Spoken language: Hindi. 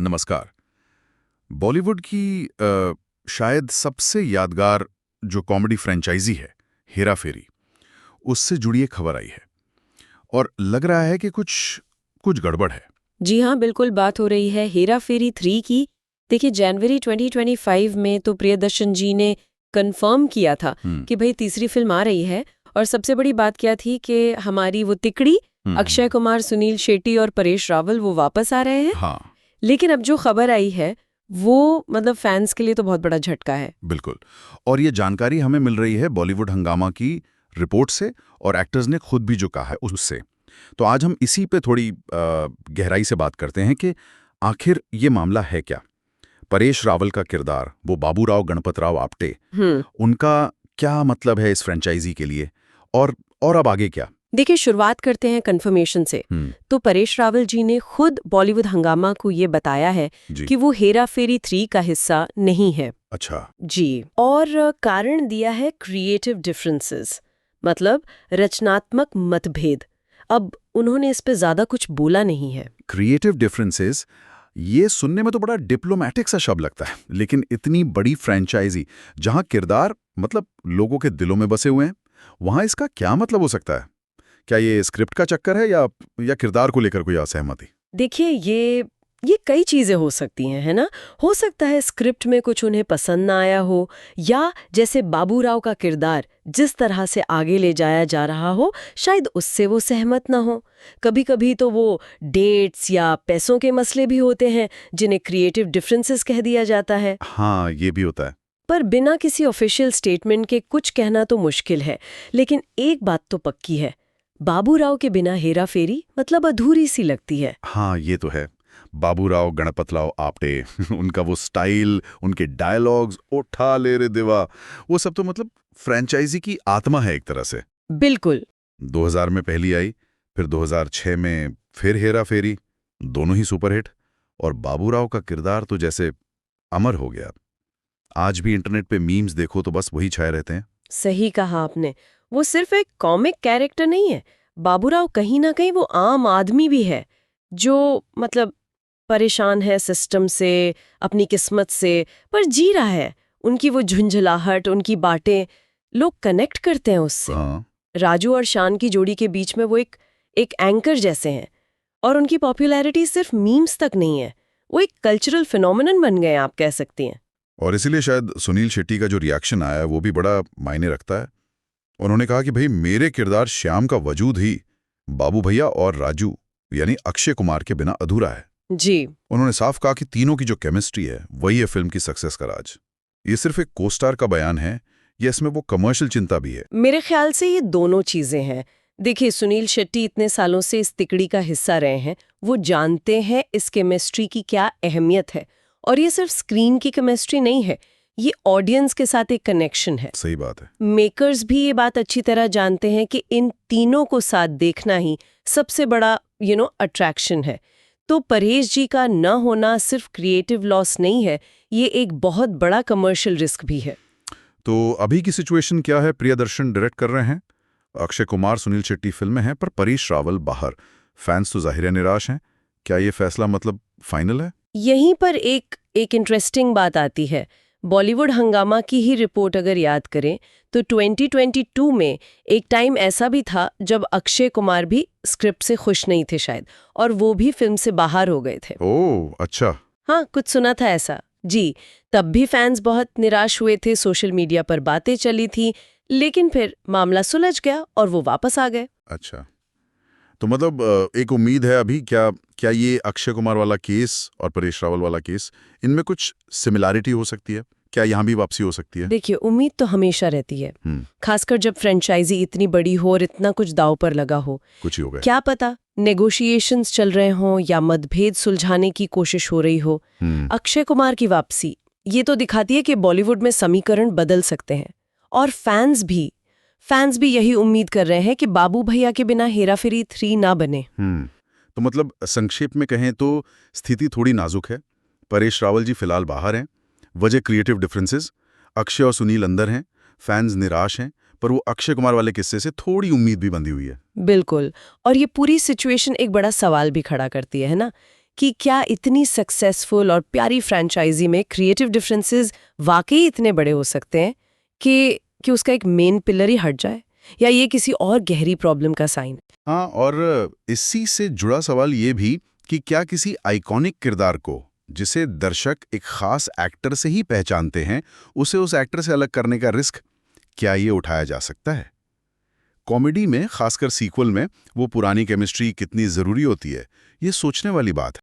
नमस्कार। बॉलीवुड की शायद सबसे यादगार जो कॉमेडी फ्रेंचाइजी है, हेरा फेरी, उससे जुड़ी एक खबर आई है और लग रहा है कि कुछ कुछ गड़बड़ है। जी हाँ, बिल्कुल बात हो रही है हेरा फेरी 3 की। देखिए, जनवरी 2025 में तो प्रियदर्शन जी ने कंफर्म किया था कि भाई तीसरी फिल्म आ रही है। और सबसे बड़ी बात क्या थी कि हमारी वो तिकड़ी अक्षय कुमार, सुनील शेट्टी और परेश रावल वो वापस आ रहे हैं। हाँ, लेकिन अब जो खबर आई है वो मतलब फैंस के लिए तो बहुत बड़ा झटका है। बिल्कुल। और ये जानकारी हमें मिल रही है बॉलीवुड हंगामा की रिपोर्ट से और एक्टर्स ने खुद भी जो कहा है उससे। तो आज हम इसी पे थोड़ी गहराई से बात करते हैं कि आखिर ये मामला है क्या। परेश रावल का किरदार, वो बाबूराव गणपतराव आपटे, उनका क्या मतलब है इस फ्रेंचाइजी के लिए, और अब आगे क्या? देखिए, शुरुआत करते हैं कंफर्मेशन से। तो परेश रावल जी ने खुद बॉलीवुड हंगामा को ये बताया है कि वो हेरा फेरी 3 का हिस्सा नहीं है। अच्छा जी, और कारण दिया है क्रिएटिव डिफरेंसेस, मतलब रचनात्मक मतभेद। अब उन्होंने इस पे ज्यादा कुछ बोला नहीं है। क्रिएटिव डिफरेंसेस, ये सुनने में तो बड़ा डिप्लोमेटिक सा शब्द लगता है, लेकिन इतनी बड़ी फ्रेंचाइजी जहां किरदार मतलब लोगों के दिलों में बसे हुए हैं, वहां इसका क्या मतलब हो सकता है? क्या ये स्क्रिप्ट का चक्कर है या किरदार को लेकर कोई असहमति? देखिए, ये कई चीजें हो सकती हैं, है ना। हो सकता है स्क्रिप्ट में कुछ उन्हें पसंद ना आया हो, या जैसे बाबूराव का किरदार जिस तरह से आगे ले जाया जा रहा हो, शायद उससे वो सहमत ना हो। कभी कभी तो वो डेट्स या पैसों के मसले भी होते हैं जिन्हें क्रिएटिव डिफरेंसेस कह दिया जाता है। हाँ, ये भी होता है। पर बिना किसी ऑफिशियल स्टेटमेंट के कुछ कहना तो मुश्किल है। लेकिन एक बात तो पक्की है, बाबूराव के बिना हेरा फेरी मतलब अधूरी सी लगती है। हाँ, ये तो है। बाबूराव गणपतराव आपटे उनका वो स्टाइल, उनके डायलॉग्स, उठा ले रे देवा, वो सब तो मतलब फ्रेंचाइजी की आत्मा है एक तरह से। बिल्कुल। 2000 में पहली आई, फिर 2006 में फिर हेरा फेरी, दोनों ही सुपरहिट। और बाबूराव का किरदार तो जैसे अमर हो गया। आज भी इंटरनेट पे मीम्स देखो तो बस वही छाए रहते हैं। सही कहा आपने। वो सिर्फ एक कॉमिक कैरेक्टर नहीं है, बाबूराव कहीं ना कहीं वो आम आदमी भी है, जो मतलब परेशान है सिस्टम से, अपनी किस्मत से, पर जी रहा है। उनकी वो झुंझलाहट, उनकी बातें, लोग कनेक्ट करते हैं उससे। हाँ, राजू और शान की जोड़ी के बीच में वो एक एंकर जैसे हैं। और उनकी पॉपुलैरिटी सिर्फ मीम्स तक नहीं है, वो एक कल्चरल फिनोमिनन बन गए, आप कह सकती हैं। और इसीलिए शायद सुनील शेट्टी का जो रिएक्शन आया है वो भी बड़ा मायने रखता है। उन्होंने कहा कि भाई मेरे किरदार श्याम का वजूद ही बाबू भैया और राजू यानी अक्षय कुमार के बिना अधूरा है। जी। उन्होंने साफ कहा कि तीनों की जो केमिस्ट्री है वही है फिल्म की सक्सेस का राज। ये सिर्फ एक कोस्टार का बयान है या इसमें वो कमर्शियल चिंता भी है? मेरे ख्याल से ये दोनों चीजें हैं। देखिए, सुनील शेट्टी इतने सालों से इस तिकड़ी का हिस्सा रहे हैं, वो जानते हैं इस केमिस्ट्री की क्या अहमियत है। और ये सिर्फ स्क्रीन की केमिस्ट्री नहीं है, ये ऑडियंस के साथ एक कनेक्शन है। सही बात है। मेकर्स भी ये बात अच्छी तरह जानते हैं कि इन तीनों को साथ देखना ही सबसे बड़ा अट्रैक्शन है। तो परेश जी का न होना सिर्फ क्रिएटिव लॉस नहीं है, ये एक बहुत बड़ा कमर्शियल रिस्क भी है। तो अभी की सिचुएशन क्या है? प्रियदर्शन डायरेक्ट कर रहे हैं, अक्षय कुमार, सुनील शेट्टी फिल्म में हैं, पर परेश रावल बाहर। फैंस तो जाहिर है निराश हैं। क्या ये फैसला मतलब फाइनल है? यहीं पर एक इंटरेस्टिंग बात आती है। बॉलीवुड हंगामा की ही रिपोर्ट अगर याद करें तो 2022 में एक टाइम ऐसा भी था जब अक्षय कुमार भी स्क्रिप्ट से खुश नहीं थे शायद, और वो भी फिल्म से बाहर हो गए थे। ओह, अच्छा। हाँ, कुछ सुना था ऐसा। जी, तब भी फैंस बहुत निराश हुए थे, सोशल मीडिया पर बातें चली थी, लेकिन फिर मामला सुलझ गया और वो वापस आ गए। अच्छा, तो मतलब एक उम्मीद है अभी। क्या क्या ये अक्षय कुमार वाला केस और परेश रावल वाला केस, इनमें कुछ सिमिलैरिटी हो सकती है? क्या यहाँ भी वापसी हो सकती है? देखिए, उम्मीद तो हमेशा रहती है, खासकर जब फ्रेंचाइजी इतनी बड़ी हो और इतना कुछ दांव पर लगा हो। कुछ ही हो गया। क्या पता नेगोशिएशंस चल रहे हों या मतभेद सुलझाने की कोशिश हो रही हो। अक्षय कुमार की वापसी ये तो दिखाती है कि बॉलीवुड में समीकरण बदल सकते हैं। और फैंस भी यही उम्मीद कर रहे हैं कि बाबू भैया के बिना हेरा फेरी 3 ना बने। तो मतलब संक्षेप में कहें तो स्थिति थोड़ी नाजुक है। परेश रावल जी फिलहाल बाहर हैं, वजह क्रिएटिव डिफरेंसेस। अक्षय और सुनील अंदर हैं, फैंस निराश हैं, पर वो अक्षय कुमार वाले किस्से से थोड़ी उम्मीद भी बंधी हुई है। बिल्कुल। और ये पूरी सिचुएशन एक बड़ा सवाल भी खड़ा करती है ना, कि क्या इतनी सक्सेसफुल और प्यारी फ्रेंचाइजी में क्रिएटिव डिफरेंसेस वाकई इतने बड़े हो सकते हैं कि उसका एक मेन पिलर ही हट जाए, या ये किसी और गहरी प्रॉब्लम का साइन? हाँ, और इसी से जुड़ा सवाल ये भी कि क्या किसी आइकॉनिक किरदार को, जिसे दर्शक एक खास एक्टर से ही पहचानते हैं, उसे उस एक्टर से अलग करने का रिस्क क्या ये उठाया जा सकता है? कॉमेडी में, खासकर सीक्वल में, वो पुरानी केमिस्ट्री कितनी ज़रूरी होती है, ये सोचने वाली बात है।